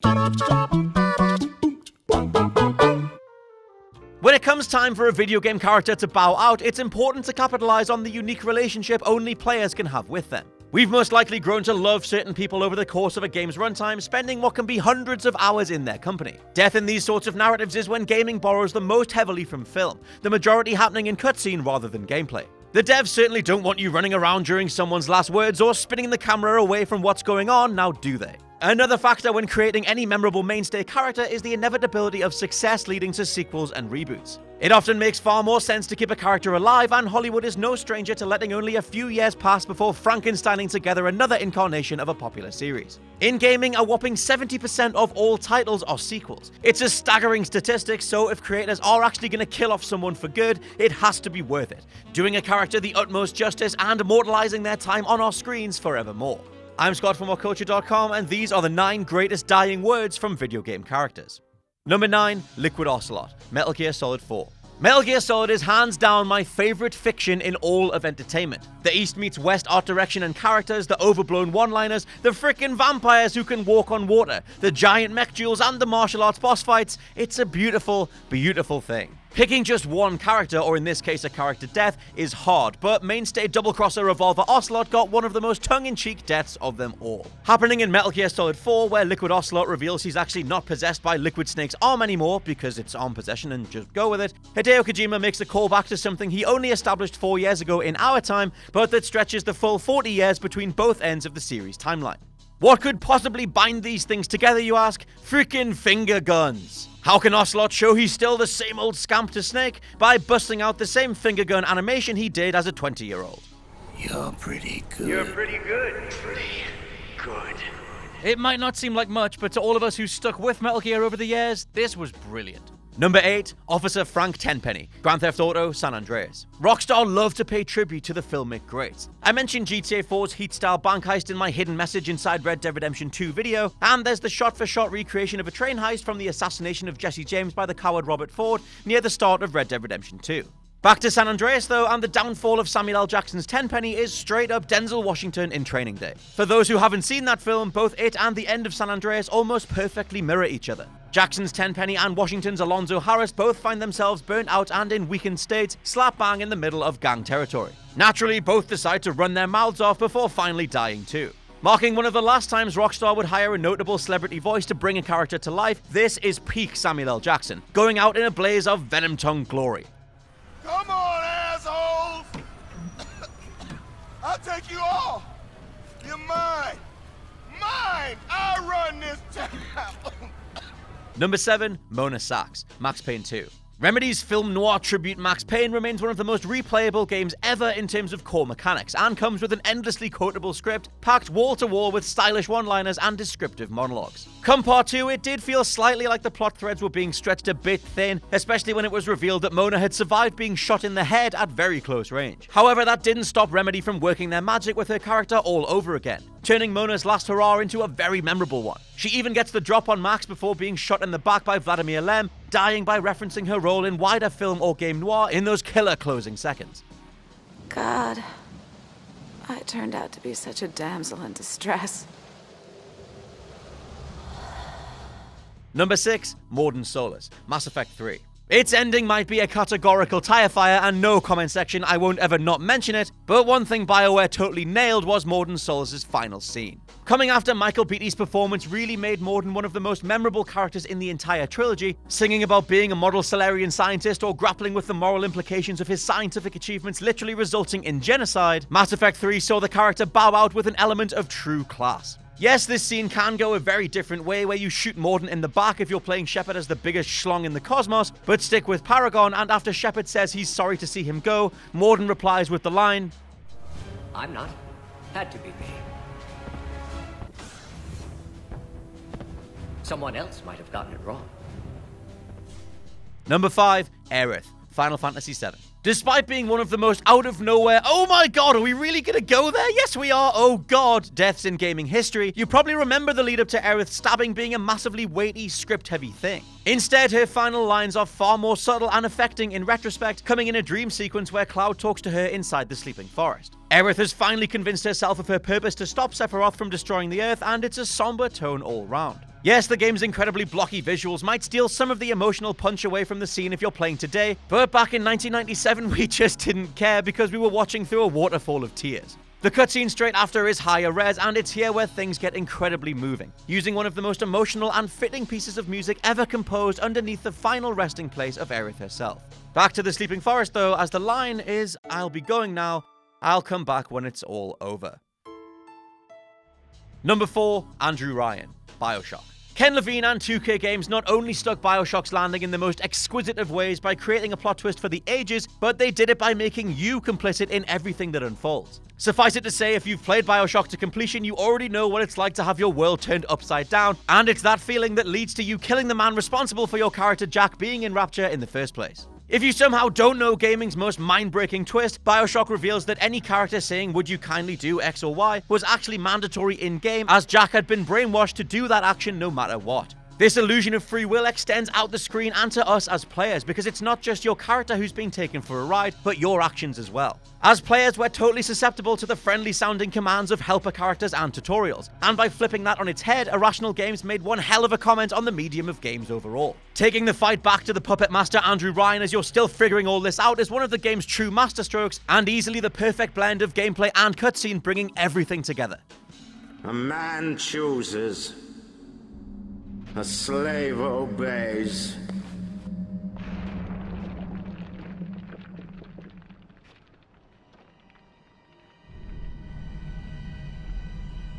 When it comes time for a video game character to bow out, it's important to capitalize on the unique relationship only players can have with them. We've most likely grown to love certain people over the course of a game's runtime, spending what can be hundreds of hours in their company. Death in these sorts of narratives is when gaming borrows the most heavily from film, the majority happening in cutscene rather than gameplay. The devs certainly don't want you running around during someone's last words or spinning the camera away from what's going on, now do they? Another factor when creating any memorable mainstay character is the inevitability of success leading to sequels and reboots. It often makes far more sense to keep a character alive, and Hollywood is no stranger to letting only a few years pass before Frankensteining together another incarnation of a popular series. In gaming, a whopping 70% of all titles are sequels. It's a staggering statistic, so if creators are actually going to kill off someone for good, it has to be worth it, doing a character the utmost justice and immortalizing their time on our screens forevermore. I'm Scott from WhatCulture.com, and these are the 9 greatest dying words from video game characters. Number 9, Liquid Ocelot, Metal Gear Solid 4. Metal Gear Solid is hands down my favorite fiction in all of entertainment. The East meets West art direction and characters, the overblown one-liners, the frickin' vampires who can walk on water, the giant mech duels and the martial arts boss fights. It's a beautiful, beautiful thing. Picking just one character, or in this case a character death, is hard, but mainstay double-crosser Revolver Ocelot got one of the most tongue-in-cheek deaths of them all. Happening in Metal Gear Solid 4, where Liquid Ocelot reveals he's actually not possessed by Liquid Snake's arm anymore, because it's arm possession and just go with it, Hideo Kojima makes a callback to something he only established 4 years ago in our time, but that stretches the full 40 years between both ends of the series timeline. What could possibly bind these things together, you ask? Freaking finger guns. How can Ocelot show he's still the same old scamp to Snake? By busting out the same finger gun animation he did as a 20-year-old. You're pretty good. You're pretty good. Pretty good. It might not seem like much, but to all of us who stuck with Metal Gear over the years, this was brilliant. Number 8, Officer Frank Tenpenny, Grand Theft Auto San Andreas. Rockstar loved to pay tribute to the filmic greats. I mentioned GTA 4's Heat-style bank heist in my hidden message inside Red Dead Redemption 2 video, and there's the shot-for-shot recreation of a train heist from the assassination of Jesse James by the coward Robert Ford near the start of Red Dead Redemption 2. Back to San Andreas though, and the downfall of Samuel L. Jackson's Tenpenny is straight up Denzel Washington in Training Day. For those who haven't seen that film, both it and the end of San Andreas almost perfectly mirror each other. Jackson's Tenpenny and Washington's Alonzo Harris both find themselves burnt out and in weakened states, slap bang in the middle of gang territory. Naturally, both decide to run their mouths off before finally dying too. Marking one of the last times Rockstar would hire a notable celebrity voice to bring a character to life, this is peak Samuel L. Jackson, going out in a blaze of venom-tongued glory. Come on, assholes! I'll take you all! You're mine! Mine! I run this town! Number 7, Mona Sachs, Max Payne 2. Remedy's film noir tribute Max Payne remains one of the most replayable games ever in terms of core mechanics, and comes with an endlessly quotable script packed wall-to-wall with stylish one-liners and descriptive monologues. Come part 2, it did feel slightly like the plot threads were being stretched a bit thin, especially when it was revealed that Mona had survived being shot in the head at very close range. However, that didn't stop Remedy from working their magic with her character all over again, turning Mona's last hurrah into a very memorable one. She even gets the drop on Max before being shot in the back by Vladimir Lem, dying by referencing her role in wider film or game noir in those killer closing seconds. God, I turned out to be such a damsel in distress. Number 6, MORDIN SOLUS, Mass Effect 3. Its ending might be a categorical tire fire, and no comment section, I won't ever not mention it, but one thing BioWare totally nailed was MORDIN SOLUS' final scene. Coming after Michael Beattie's performance really made Mordin one of the most memorable characters in the entire trilogy, singing about being a model Solarian scientist or grappling with the moral implications of his scientific achievements literally resulting in genocide. Mass Effect 3 saw the character bow out with an element of true class. Yes, this scene can go a very different way, where you shoot Mordin in the back if you're playing Shepard as the biggest schlong in the cosmos, but stick with Paragon, and after Shepard says he's sorry to see him go, Mordin replies with the line, "I'm not. Had to be me. Someone else might have gotten it wrong." Number 5, AERITH, Final Fantasy VII. Despite being one of the most out-of-nowhere, oh my god, are we really gonna go there? Yes, we are, oh god, deaths in gaming history, you probably remember the lead-up to Aerith stabbing being a massively weighty, script-heavy thing. Instead, her final lines are far more subtle and affecting in retrospect, coming in a dream sequence where Cloud talks to her inside the sleeping forest. Aerith has finally convinced herself of her purpose to stop Sephiroth from destroying the Earth, and it's a somber tone all round. Yes, the game's incredibly blocky visuals might steal some of the emotional punch away from the scene if you're playing today, but back in 1997 we just didn't care because we were watching through a waterfall of tears. The cutscene straight after is higher res, and it's here where things get incredibly moving, using one of the most emotional and fitting pieces of music ever composed underneath the final resting place of AERITH herself. Back to the Sleeping Forest though, as the line is, "I'll be going now, I'll come back when it's all over." Number 4, Andrew Ryan, BIOSHOCK. Ken Levine and 2K Games not only stuck BIOSHOCK's landing in the most exquisite of ways by creating a plot twist for the ages, but they did it by making you complicit in everything that unfolds. Suffice it to say, if you've played BIOSHOCK to completion, you already know what it's like to have your world turned upside down, and it's that feeling that leads to you killing the man responsible for your character Jack being in Rapture in the first place. If you somehow don't know gaming's most mind-breaking twist, BIOSHOCK reveals that any character saying "would you kindly do X or Y" was actually mandatory in-game, as Jack had been brainwashed to do that action no matter what. This illusion of free will extends out the screen and to us as players, because it's not just your character who's being taken for a ride, but your actions as well. As players, we're totally susceptible to the friendly-sounding commands of helper characters and tutorials, and by flipping that on its head, Irrational Games made one hell of a comment on the medium of games overall. Taking the fight back to the puppet master Andrew Ryan as you're still figuring all this out is one of the game's true masterstrokes, and easily the perfect blend of gameplay and cutscene, bringing everything together. A man chooses. A slave obeys.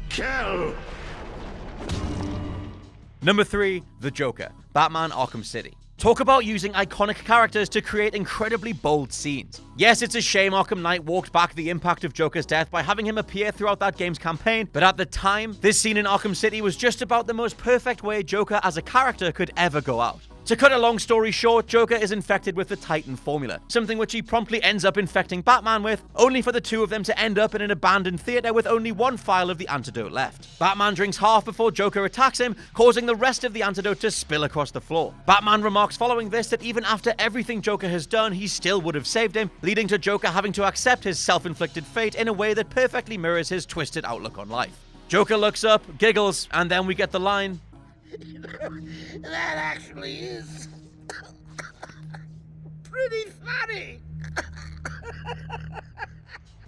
Kill! Number 3, The Joker, Batman Arkham City. Talk about using iconic characters to create incredibly bold scenes. Yes, it's a shame Arkham Knight walked back the impact of Joker's death by having him appear throughout that game's campaign, but at the time, this scene in Arkham City was just about the most perfect way Joker as a character could ever go out. To cut a long story short, Joker is infected with the Titan formula, something which he promptly ends up infecting Batman with, only for the two of them to end up in an abandoned theater with only one vial of the antidote left. Batman drinks half before Joker attacks him, causing the rest of the antidote to spill across the floor. Batman remarks following this that even after everything Joker has done, he still would have saved him, leading to Joker having to accept his self-inflicted fate in a way that perfectly mirrors his twisted outlook on life. Joker looks up, giggles, and then we get the line, That actually is pretty funny.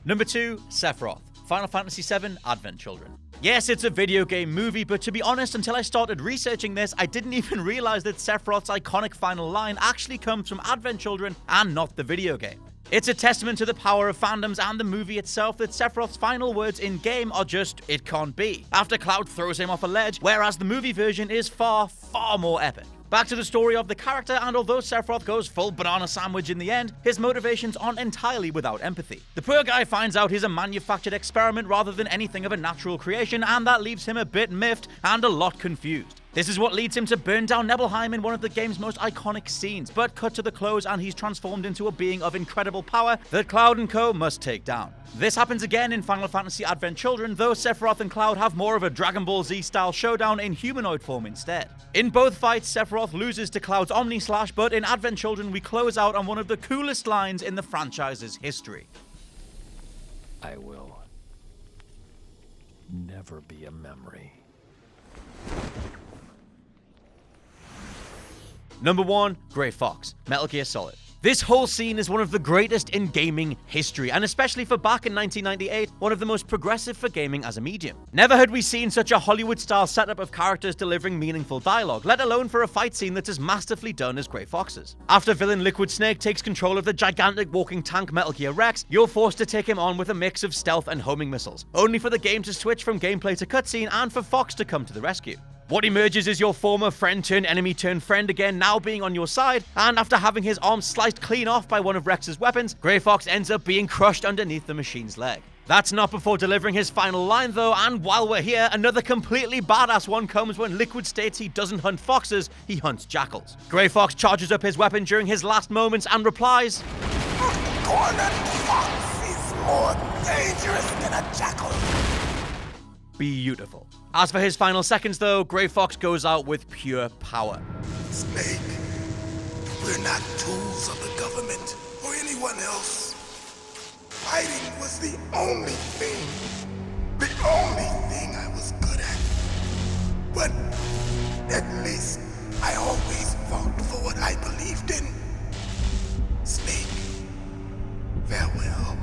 Number 2, Sephiroth, Final Fantasy VII Advent Children. Yes, it's a video game movie, but to be honest, until I started researching this, I didn't even realize that Sephiroth's iconic final line actually comes from Advent Children and not the video game. It's a testament to the power of fandoms and the movie itself that Sephiroth's final words in-game are just, "it can't be," after Cloud throws him off a ledge, whereas the movie version is far, far more epic. Back to the story of the character, and although Sephiroth goes full banana sandwich in the end, his motivations aren't entirely without empathy. The poor guy finds out he's a manufactured experiment rather than anything of a natural creation, and that leaves him a bit miffed and a lot confused. This is what leads him to burn down Nibelheim in one of the game's most iconic scenes, but cut to the close and he's transformed into a being of incredible power that Cloud and co must take down. This happens again in Final Fantasy Advent Children, though Sephiroth and Cloud have more of a Dragon Ball Z style showdown in humanoid form instead. In both fights, Sephiroth loses to Cloud's Omni-Slash, but in Advent Children we close out on one of the coolest lines in the franchise's history. I will never be a memory. Number 1, Grey Fox, Metal Gear Solid. This whole scene is one of the greatest in gaming history, and especially for back in 1998, one of the most progressive for gaming as a medium. Never had we seen such a Hollywood-style setup of characters delivering meaningful dialogue, let alone for a fight scene that's as masterfully done as Grey Fox's. After villain Liquid Snake takes control of the gigantic walking tank Metal Gear Rex, you're forced to take him on with a mix of stealth and homing missiles, only for the game to switch from gameplay to cutscene and for Fox to come to the rescue. What emerges is your former friend-turned-enemy-turned-friend again now being on your side, and after having his arm sliced clean off by one of Rex's weapons, Grey Fox ends up being crushed underneath the machine's leg. That's not before delivering his final line though, and while we're here, another completely badass one comes when Liquid states he doesn't hunt foxes, he hunts jackals. Grey Fox charges up his weapon during his last moments and replies, "A cornered fox is more dangerous than a jackal." Beautiful. As for his final seconds though, Grey Fox goes out with pure power. Snake, we're not tools of the government or anyone else. Fighting was the only thing I was good at. But At least I always fought for what I believed in. Snake, farewell.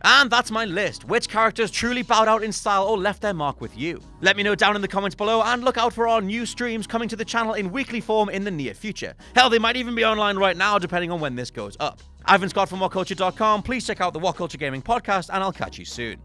And that's my list. Which characters truly bowed out in style or left their mark with you? Let me know down in the comments below, and look out for our new streams coming to the channel in weekly form in the near future. Hell, they might even be online right now, depending on when this goes up. I've been Scott from WhatCulture.com. Please check out the WhatCulture Gaming Podcast, and I'll catch you soon.